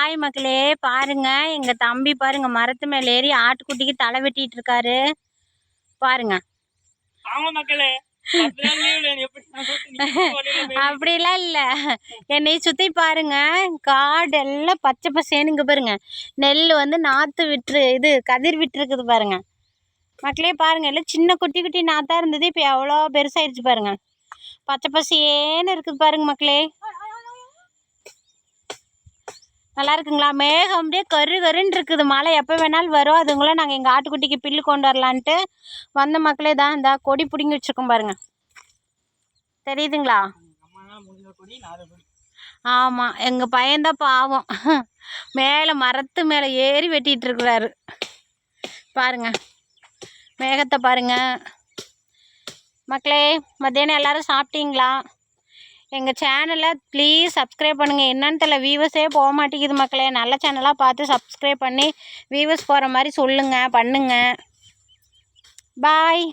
Hi மக்களே, பாருங்க எங்க தம்பி பாருங்க மரத்து மேல ஏறி ஆட்டுக்குட்டிக்கு தலை வெட்டிட்டு இருக்காரு பாருங்க. ஆமா மக்களே, அப்படிலாம் இல்ல, என்னை சுத்தி பாருங்க காடெல்லாம் பச்சை பசேனுங்க பாருங்க. நெல் வந்து நாத்து விட்டுரு இது கதிர் விட்டுருக்குது பாருங்க மக்களே. பாருங்க எல்லாம் சின்ன குட்டி குட்டி நாத்தா இருந்தது, இப்போ எவ்வளோ பெருசாயிடுச்சு பாருங்க. பச்சை பசேன்னு இருக்குது பாருங்க மக்களே. நல்லா இருக்குங்களா? மேகம் அப்படியே கரு கருன்னு இருக்குது. மழை எப்போ வேணாலும் வரும். அதுங்களும் நாங்கள் எங்கள் ஆட்டுக்குட்டிக்கு பில்லு கொண்டு வரலான்ட்டு வந்த மக்களே தான் இந்த கொடி பிடுங்கி வச்சுருக்கோம் பாருங்க, தெரியுதுங்களா? ஆமாம், எங்கள் பையன்தான் பாவம் மேலே மரத்து மேலே ஏறி வெட்டிகிட்டு இருக்கிறாரு பாருங்க. மேகத்தை பாருங்க மக்களே. மத்தியானம் எல்லோரும் சாப்பிட்டீங்களா? எங்கள் சேனலை ப்ளீஸ் சப்ஸ்கிரைப் பண்ணுங்கள். என்னன்னு தெரியல, வியூவர்ஸே போக மாட்டேங்குது மக்களே. நல்ல சேனலாக பார்த்து சப்ஸ்கிரைப் பண்ணி வியூவர்ஸ் போகிற மாதிரி சொல்லுங்கள், பண்ணுங்கள். பாய்.